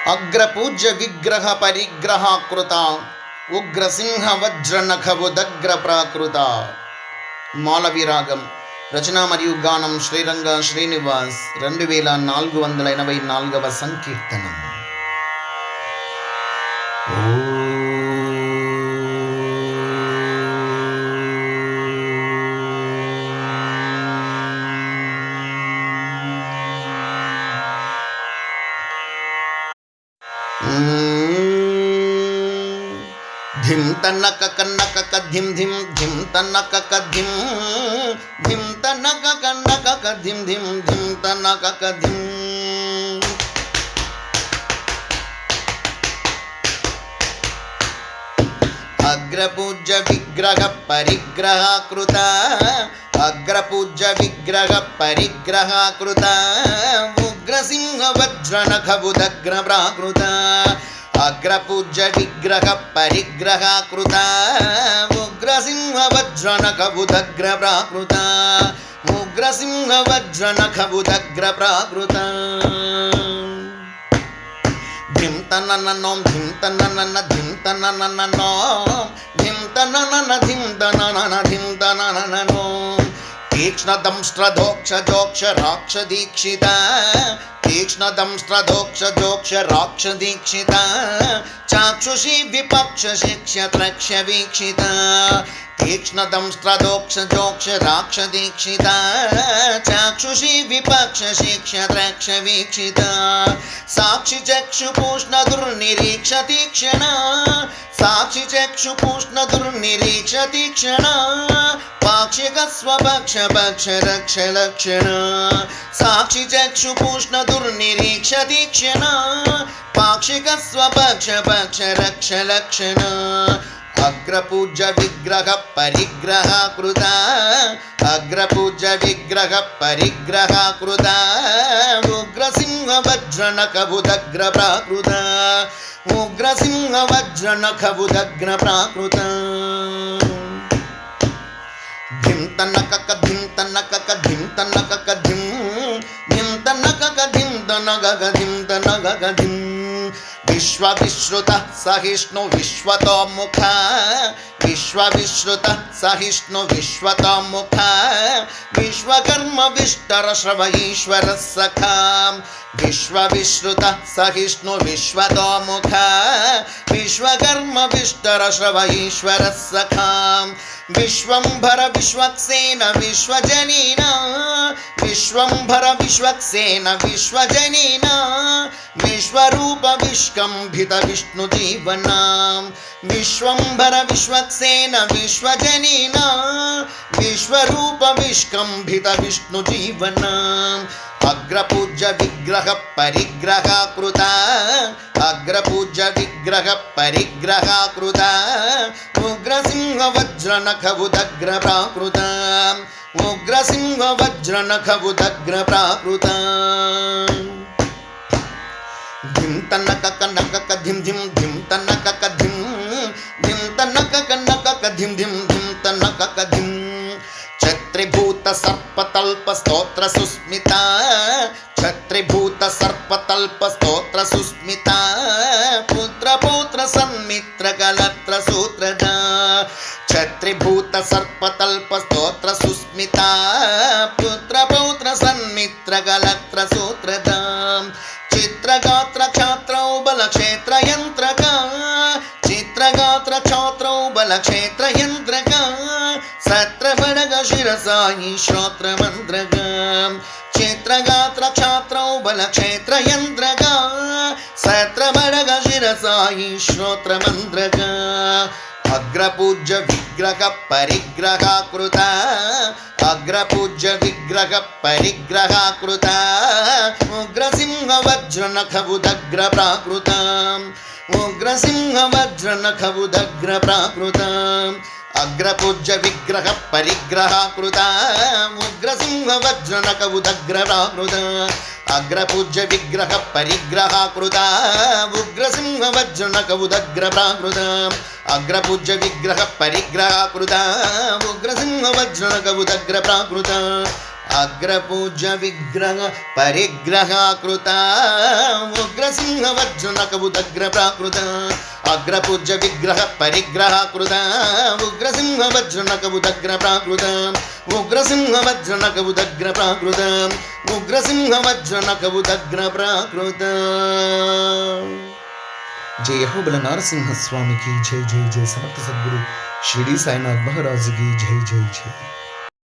అగ్రపూజ్య విగ్రహ పరిగ్రహాకృత ఉగ్రసింహ వజ్రనఖబుదగ్ర ప్రాకృత. మాలవిరాగం రచన మరియు గానం శ్రీరంగ శ్రీనివాస్. 2484వ సంకీర్తనం. ధిం తన్నక కన్నక కధిం ధిం ధిం తన్నక కధిం ధిం తన్నక కన్నక కధిం ధిం ధిం తన్నక కధిం. అగ్రపూజ్య విగ్రహ పరిగ్రహాకృత అగ్రపూజ్య విగ్రహ పరిగ్రహాకృత ఉగ్రసింహ వజ్రనఖబుదగ్ర ప్రాకృత. అగ్రపూజ్య విగ్రహ పరిగ్రహాకృత ఉగ్రసింహ వజ్రనఖబుదగ్ర ప్రాకృత. ఉగ్రసింహ వజ్రనఖబుదగ్ర ప్రాకృత. ధిం తనననోం ధిం తననన ధిం తననననోం ధిం తననన ధిం తననన ధిం తననననోం. తీక్ష్ణదంస్ట్రదోక్ష రాక్ష దీక్షిత తీక్ష్ణదంస్ట్రదోక్ష రాక్ష దీక్షిత. చాక్షుషి విపక్ష శిక్ష త్రక్ష వీక్షిత. తీక్ష్ణదంస్ట్రదోక్ష రాక్ష దీక్షిత. చాక్షుషి విపక్ష శిక్ష త్రక్ష వీక్షిత. సాక్షి చక్షు పూష్ణ దుర్నిరీక్ష తీక్షణ. సాక్షి చక్షు పూష్ణ దుర్నిరీక్ష తీక్షణ. పాక్షిక స్వపక్ష పక్ష రక్ష లక్షణ. సాక్షి చక్షు పూష్ణ దుర్నిరీక్ష తీక్షణ. పాక్షిక స్వపక్ష పక్ష రక్ష లక్షణ. అగ్రపూజ్య విగ్రహ పరిగ్రహాకృత అగ్రపూజ్య విగ్రహ పరిగ్రహాకృత ఉగ్రసింహ వజ్రనఖబుదగ్ర ప్రాకృత. ఉగ్రసింహ వజ్రనఖబుదగ్ర ప్రాకృత. ధిం తన్నక ధిం తన్నక ధిం తన్నక ధిం ధిం తన్నక ధిం తనగ ధిం తనగ ధిం. విశ్వవిశ్రుత సహిష్ణు విశ్వతోముఖ విశ్వవిశ్రుత సహిష్ణు విశ్వతోముఖ. విశ్వకర్మ విష్టర శ్రవ ఈశ్వర సఖా. విశ్వవిశ్రుత సహిష్ణు విశ్వతోముఖ విశ్వకర్మ విష్టర శ్రవ ఈశ్వర సఖా. విశ్వంభర విశ్వక్సేన విశ్వజనీన విశ్వంభర విశ్వక్సేన విశ్వజనీన. విశ్వరూప విష్కంభిత విష్ణు జీవన. విశ్వంభర విశ్వక్సేన విశ్వజనీన విశ్వరూప విష్కంభిత విష్ణు జీవన. అగ్రపూజ్య విగ్రహ పరిగ్రహాకృత అగ్రపూజ్య విగ్రహ పరిగ్రహాకృత ఉగ్రసింహ వజ్రనఖబుదగ్ర ప్రాకృత. ఉగ్రసింహ వజ్రనఖబుదగ్ర ప్రాకృత. ధిం తన్నక కన్నక ధిం ధిం ధిం తన్నక ధిం ధిం తన్నక కన్నక ధిం ధిం ధిం తన్నక ధిం. ఛత్రిభూత సర్పతల్ప స్తోత్ర సుస్మిత ఛత్రిభూత సర్పతల్ప స్తోత్ర సుస్మిత. పుత్ర పౌత్ర సన్మిత్ర కలత్ర సూత్రద. ఛత్రిభూత సర్పతల్ప స్తోత్ర సుస్మిత పుత్ర పౌత్ర సన్మిత్ర కలత్ర సూత్రద. చిత్రగాత్ర క్షాత్రౌ బలక్షేత్ర యంత్రక చిత్రగాత్ర క్షాత్రౌ బలక్షేత్ర యంత్రక. సత్రబడగ శిరసాయి శ్రోత్ర మంత్రక. చిత్రగాత్ర క్షాత్రౌ బలక్షేత్ర యంత్రక. సత్రబడగ శిరసాయి శ్రోత్ర మంత్రక. అగ్రపూజ్య విగ్రహ పరిగ్రహాకృత అగ్రపూజ్య విగ్రహ పరిగ్రహాకృత ఉగ్రసింహ వజ్రనఖబుదగ్ర ప్రాకృత. ఉగ్రసింహ వజ్రనఖబుదగ్ర ప్రాకృత. అగ్రపూజ్య విగ్రహ పరిగ్రహాకృత ఉగ్రసింహ వజ్రనఖబుదగ్ర ప్రాకృత. అగ్రపూజ్య విగ్రహ పరిగ్రహాకృత ఉగ్రసింహ వజ్రనఖబుదగ్ర ప్రాకృత. అగ్రపూజ్య విగ్రహ పరిగ్రహాకృత ఉగ్రసింహ వజ్రనఖబుదగ్ర ప్రాకృత. అగ్రపూజ్య విగ్రహ పరిగ్రహ కృత ఉగ్రసింహ వజ్రనకబుదగ్ర ప్రాకృత అగ్రపూజ్య విగ్రహ పరిగ్రహ కృత ఉగ్రసింహ వజ్రనకబుదగ్ర ప్రాకృత ఉగ్రసింహ వజ్రనకబుదగ్ర ప్రాకృత ఉగ్రసింహ వజ్రనకబుదగ్ర ప్రాకృత. జయ హో బల నారసింహ స్వామికి జై జై జై. సమర్థ సద్గురు షిరిడి సాయినాథ్ మహారాజుకి జై జై జై.